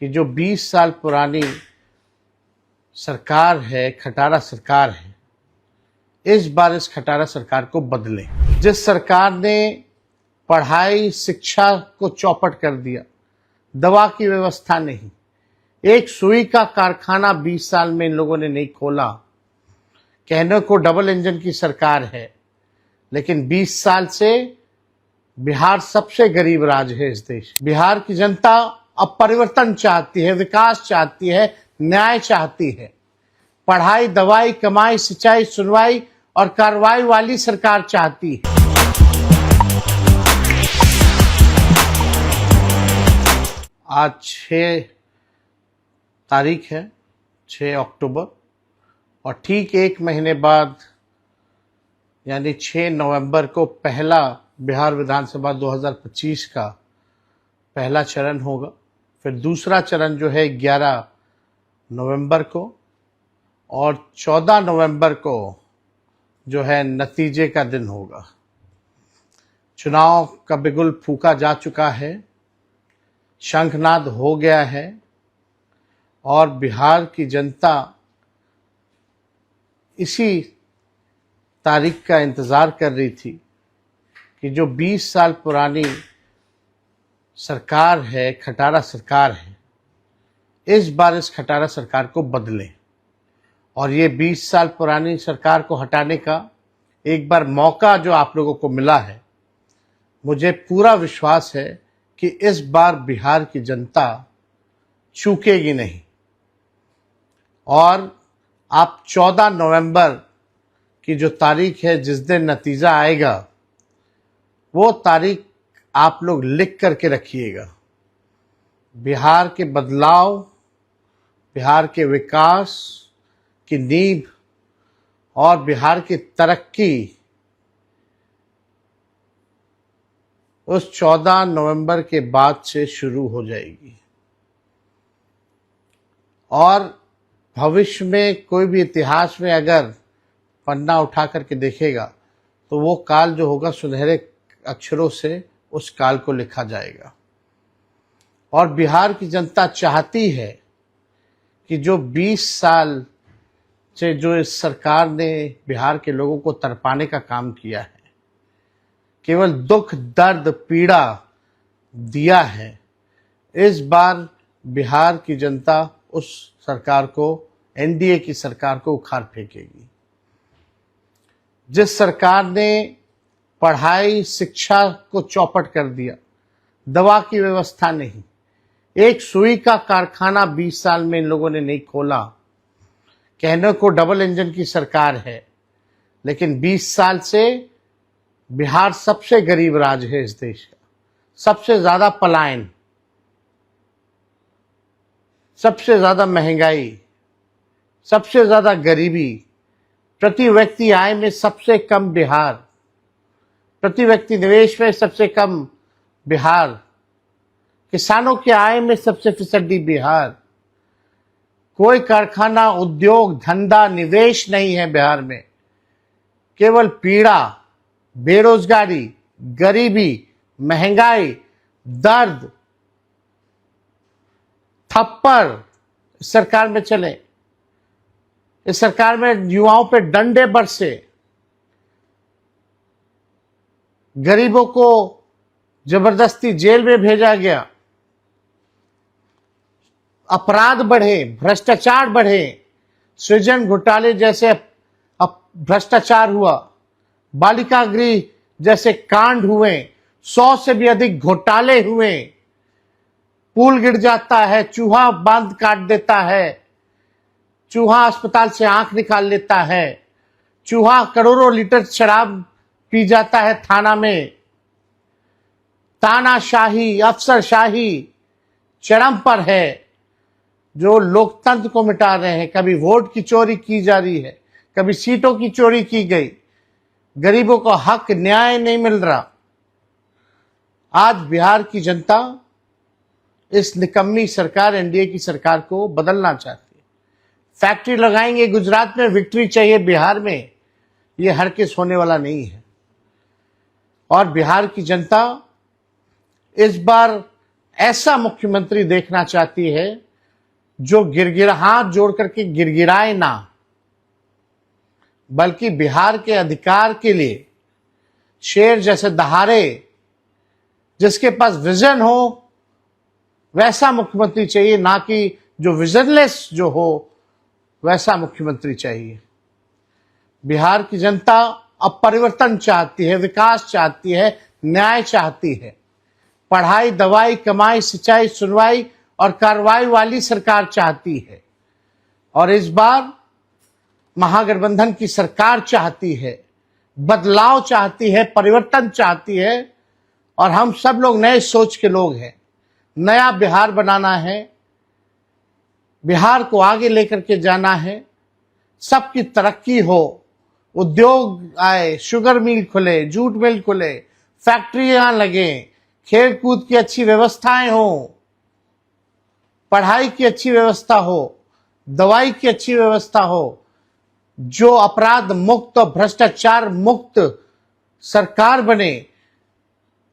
कि जो 20 साल पुरानी सरकार है, खटारा सरकार है, इस बार इस खटारा सरकार को बदलें। जिस सरकार ने पढ़ाई शिक्षा को चौपट कर दिया, दवा की व्यवस्था नहीं, एक सुई का कारखाना 20 साल में इन लोगों ने नहीं खोला। कहने को डबल इंजन की सरकार है, लेकिन 20 साल से बिहार सबसे गरीब राज्य है इस देश। बिहार की जनता अब परिवर्तन चाहती है, विकास चाहती है, न्याय चाहती है। पढ़ाई, दवाई, कमाई, सिंचाई, सुनवाई और कार्रवाई वाली सरकार चाहती है। आज 6 तारीख है, 6 अक्टूबर, और ठीक 1 महीने बाद यानी 6 नवंबर को पहला बिहार विधानसभा 2025 का पहला चरण होगा। फिर दूसरा चरण जो है 11 नवंबर को, और 14 नवंबर को जो है नतीजे का दिन होगा। चुनाव का बिगुल फूंका जा चुका है, शंखनाद हो गया है, और बिहार की जनता इसी तारीख का इंतज़ार कर रही थी कि जो 20 साल पुरानी सरकार है, खटारा सरकार है, इस बार इस खटारा सरकार को बदलें। और ये 20 साल पुरानी सरकार को हटाने का एक बार मौका जो आप लोगों को मिला है, मुझे पूरा विश्वास है कि इस बार बिहार की जनता चूकेगी नहीं। और आप 14 नवंबर की जो तारीख है, जिस दिन नतीजा आएगा, वो तारीख आप लोग लिख करके रखिएगा। बिहार के बदलाव, बिहार के विकास की नींव और बिहार की तरक्की उस 14 नवंबर के बाद से शुरू हो जाएगी। और भविष्य में कोई भी इतिहास में अगर पन्ना उठा करके देखेगा, तो वो काल जो होगा सुनहरे अक्षरों से उस काल को लिखा जाएगा। और बिहार की जनता चाहती है कि जो 20 साल से जो इस सरकार ने बिहार के लोगों को तरपाने का काम किया है, केवल दुख, दर्द, पीड़ा दिया है, इस बार बिहार की जनता उस सरकार को, एनडीए की सरकार को उखाड़ फेंकेगी। जिस सरकार ने पढ़ाई शिक्षा को चौपट कर दिया, दवा की व्यवस्था नहीं, एक सुई का कारखाना 20 साल में इन लोगों ने नहीं खोला। कहने को डबल इंजन की सरकार है, लेकिन 20 साल से बिहार सबसे गरीब राज्य है इस देश का। सबसे ज्यादा पलायन, सबसे ज्यादा महंगाई, सबसे ज्यादा गरीबी, प्रति व्यक्ति आय में सबसे कम बिहार, प्रति व्यक्ति निवेश में सबसे कम बिहार, किसानों की आय में सबसे फिसड्डी बिहार। कोई कारखाना, उद्योग, धंधा, निवेश नहीं है बिहार में। केवल पीड़ा, बेरोजगारी, गरीबी, महंगाई, दर्द, थप्पड़ इस सरकार में चले। इस सरकार में युवाओं पे डंडे बरसे, गरीबों को जबरदस्ती जेल में भेजा गया, अपराध बढ़े, भ्रष्टाचार बढ़े, सृजन घोटाले जैसे भ्रष्टाचार हुआ, बालिका गृह जैसे कांड हुए, 100 से भी अधिक घोटाले हुए, पुल गिर जाता है, चूहा बांध काट देता है, चूहा अस्पताल से आंख निकाल लेता है, चूहा करोड़ों लीटर शराब पी जाता है थाना में। तानाशाही, अफसरशाही चरम पर है, जो लोकतंत्र को मिटा रहे हैं। कभी वोट की चोरी की जा रही है, कभी सीटों की चोरी की गई, गरीबों को हक न्याय नहीं मिल रहा। आज बिहार की जनता इस निकम्मी सरकार, एनडीए की सरकार को बदलना चाहती है। फैक्ट्री लगाएंगे गुजरात में, विक्ट्री चाहिए बिहार में, ये हरगिज़ होने वाला नहीं है। और बिहार की जनता इस बार ऐसा मुख्यमंत्री देखना चाहती है जो हाथ जोड़ करके गिड़गिड़ाए ना, बल्कि बिहार के अधिकार के लिए शेर जैसे दहाड़े, जिसके पास विजन हो, वैसा मुख्यमंत्री चाहिए, ना कि जो विजनलेस जो हो वैसा मुख्यमंत्री चाहिए। बिहार की जनता अब परिवर्तन चाहती है, विकास चाहती है, न्याय चाहती है। पढ़ाई, दवाई, कमाई, सिंचाई, सुनवाई और कार्रवाई वाली सरकार चाहती है। और इस बार महागठबंधन की सरकार चाहती है, बदलाव चाहती है, परिवर्तन चाहती है। और हम सब लोग नए सोच के लोग हैं। नया बिहार बनाना है, बिहार को आगे लेकर के जाना है, सबकी तरक्की हो, उद्योग आए, शुगर मिल खुले, जूट मिल खुले, फैक्ट्रियां लगे, खेल कूद की अच्छी व्यवस्थाएं हो, पढ़ाई की अच्छी व्यवस्था हो, दवाई की अच्छी व्यवस्था हो, जो अपराध मुक्त और भ्रष्टाचार मुक्त सरकार बने।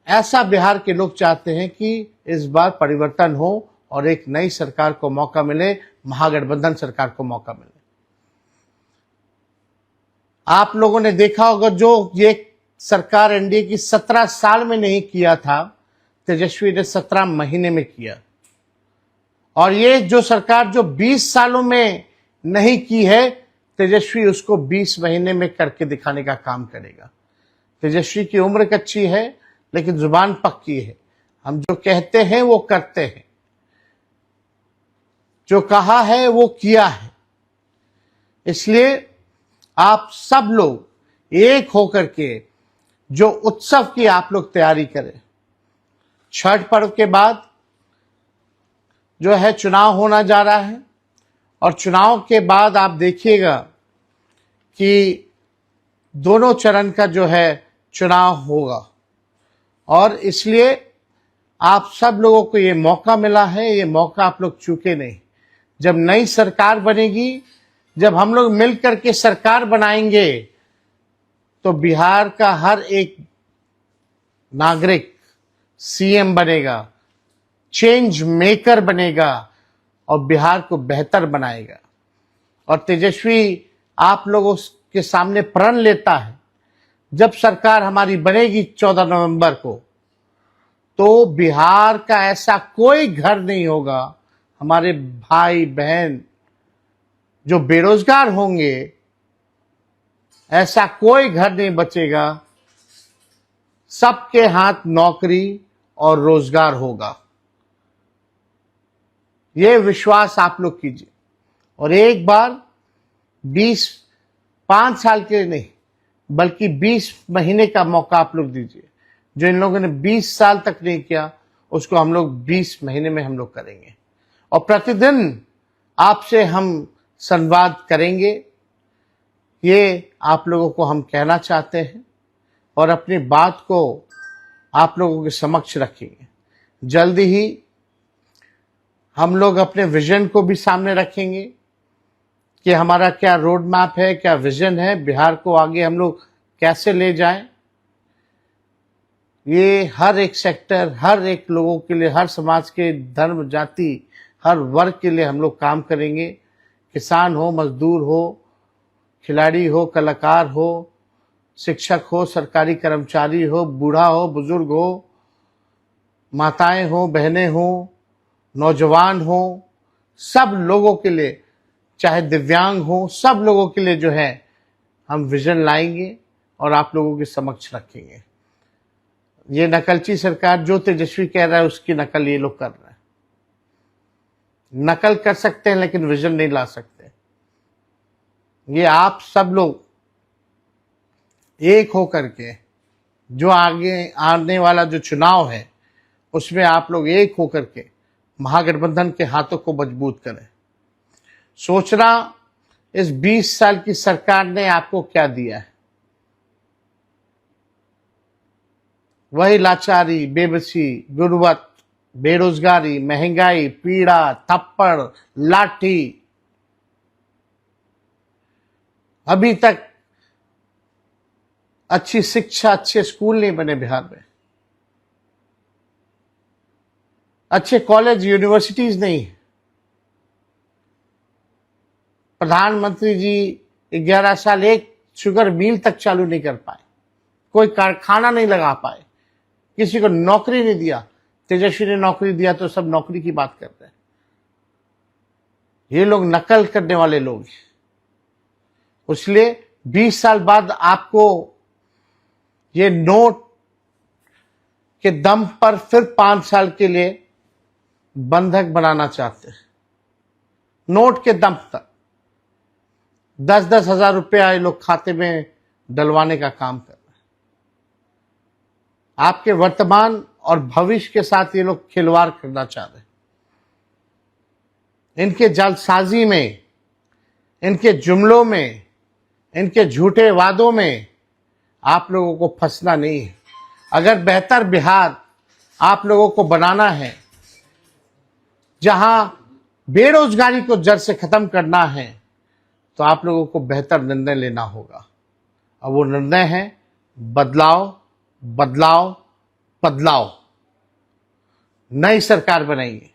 ऐसा बिहार के लोग चाहते हैं कि इस बार परिवर्तन हो और एक नई सरकार को मौका मिले, महागठबंधन सरकार को मौका मिले। आप लोगों ने देखा होगा, जो ये सरकार एनडीए की 17 साल में नहीं किया था, तेजस्वी ने 17 महीने में किया। और ये जो सरकार जो 20 सालों में नहीं की है, तेजस्वी उसको 20 महीने में करके दिखाने का काम करेगा। तेजस्वी की उम्र कच्ची है, लेकिन जुबान पक्की है। हम जो कहते हैं वो करते हैं, जो कहा है वो किया है। इसलिए आप सब लोग एक होकर के जो उत्सव की आप लोग तैयारी करें। छठ पर्व के बाद जो है चुनाव होना जा रहा है, और चुनाव के बाद आप देखिएगा कि दोनों चरण का जो है चुनाव होगा। और इसलिए आप सब लोगों को ये मौका मिला है, ये मौका आप लोग चूके नहीं। जब नई सरकार बनेगी, जब हम लोग मिलकर के सरकार बनाएंगे, तो बिहार का हर एक नागरिक सीएम बनेगा, चेंज मेकर बनेगा और बिहार को बेहतर बनाएगा। और तेजस्वी आप लोगों के सामने प्रण लेता है, जब सरकार हमारी बनेगी 14 नवंबर को, तो बिहार का ऐसा कोई घर नहीं होगा, हमारे भाई बहन जो बेरोजगार होंगे, ऐसा कोई घर नहीं बचेगा। सबके हाथ नौकरी और रोजगार होगा। ये विश्वास आप लोग कीजिए। और एक बार 5 साल के नहीं, बल्कि 20 महीने का मौका आप लोग दीजिए। जो इन लोगों ने 20 साल तक नहीं किया, उसको हम लोग 20 महीने में हम लोग करेंगे। और प्रतिदिन आपसे हम संवाद करेंगे, ये आप लोगों को हम कहना चाहते हैं, और अपनी बात को आप लोगों के समक्ष रखेंगे। जल्दी ही हम लोग अपने विजन को भी सामने रखेंगे कि हमारा क्या रोड मैप है, क्या विजन है, बिहार को आगे हम लोग कैसे ले जाएं। ये हर एक सेक्टर, हर एक लोगों के लिए, हर समाज के धर्म, जाति, हर वर्ग के लिए हम लोग काम करेंगे। किसान हो, मजदूर हो, खिलाड़ी हो, कलाकार हो, शिक्षक हो, सरकारी कर्मचारी हो, बूढ़ा हो, बुजुर्ग हो, माताएं हो, बहनें हो, नौजवान हो, सब लोगों के लिए, चाहे दिव्यांग हो, सब लोगों के लिए जो है हम विजन लाएंगे और आप लोगों के समक्ष रखेंगे। ये नकलची सरकार जो तेजस्वी कह रहा है, उसकी नकल ये लोग कर रहे हैं। नकल कर सकते हैं लेकिन विजन नहीं ला सकते। ये आप सब लोग एक होकर के, जो आगे आने वाला जो चुनाव है, उसमें आप लोग एक होकर के महागठबंधन के हाथों को मजबूत करें। सोचना, इस 20 साल की सरकार ने आपको क्या दिया है? वही लाचारी, बेबसी, गुर्बत, बेरोजगारी, महंगाई, पीड़ा, थप्पड़, लाठी। अभी तक अच्छी शिक्षा, अच्छे स्कूल नहीं बने बिहार में। अच्छे कॉलेज यूनिवर्सिटीज नहीं है। प्रधानमंत्री जी 11 साल एक शुगर मिल तक चालू नहीं कर पाए, कोई कारखाना नहीं लगा पाए, किसी को नौकरी नहीं दिया। तेजस्वी ने नौकरी दिया तो सब नौकरी की बात कर रहे हैं। ये लोग नकल करने वाले लोग हैं। इसलिए 20 साल बाद आपको ये नोट के दम पर फिर 5 साल के लिए बंधक बनाना चाहते हैं। नोट के दम तक 10-10 हजार रुपया ये लोग खाते में डलवाने का काम कर रहे हैं। आपके वर्तमान और भविष्य के साथ ये लोग खिलवाड़ करना चाह रहे हैं। इनके जालसाजी में, इनके जुमलों में, इनके झूठे वादों में आप लोगों को फंसना नहीं है। अगर बेहतर बिहार आप लोगों को बनाना है, जहां बेरोजगारी को जड़ से खत्म करना है, तो आप लोगों को बेहतर निर्णय लेना होगा। और वो निर्णय है बदलाव, बदलाव, बदलाव। नई सरकार बनाइए,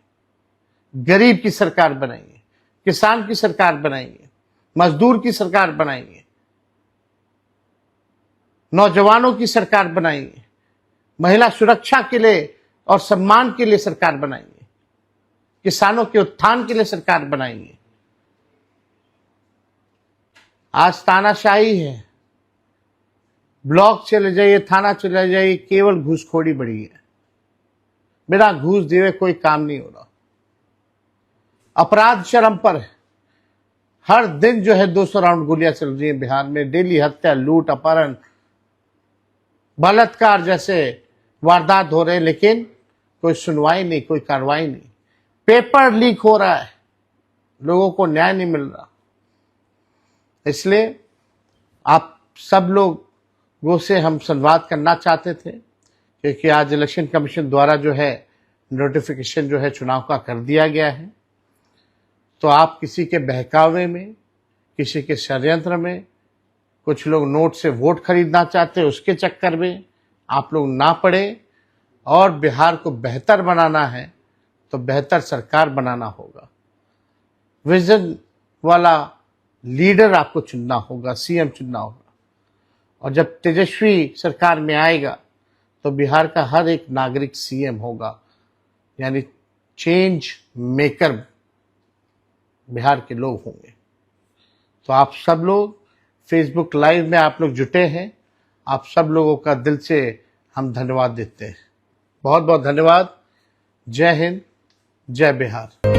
गरीब की सरकार बनाइए, किसान की सरकार बनाइए, मजदूर की सरकार बनाइए, नौजवानों की सरकार बनाइए, महिला सुरक्षा के लिए और सम्मान के लिए सरकार बनाइए, किसानों के उत्थान के लिए सरकार बनाइए। आज तानाशाही है, ब्लॉक चले जाइए, थाना चले जाइए, केवल घूसखोरी बढ़ी है। बिना घूस दिए कोई काम नहीं हो रहा। अपराध चरम पर है। हर दिन जो है 200 राउंड गोलियां चल रही हैं बिहार में। डेली हत्या, लूट, अपहरण, बलात्कार जैसे वारदात हो रहे हैं, लेकिन कोई सुनवाई नहीं, कोई कार्रवाई नहीं। पेपर लीक हो रहा है, लोगों को न्याय नहीं मिल रहा। इसलिए आप सब लोगों से हम संवाद करना चाहते थे, क्योंकि आज इलेक्शन कमीशन द्वारा जो है नोटिफिकेशन जो है चुनाव का कर दिया गया है। तो आप किसी के बहकावे में, किसी के षड्यंत्र में, कुछ लोग नोट से वोट खरीदना चाहते हैं, उसके चक्कर में आप लोग ना पड़े। और बिहार को बेहतर बनाना है तो बेहतर सरकार बनाना होगा। विजन वाला लीडर आपको चुनना होगा, सीएम चुनना होगा। और जब तेजस्वी सरकार में आएगा तो बिहार का हर एक नागरिक सीएम होगा, यानी चेंज मेकर बिहार के लोग होंगे। तो आप सब लोग फेसबुक लाइव में आप लोग जुटे हैं, आप सब लोगों का दिल से हम धन्यवाद देते हैं। बहुत बहुत धन्यवाद। जय हिंद, जय बिहार।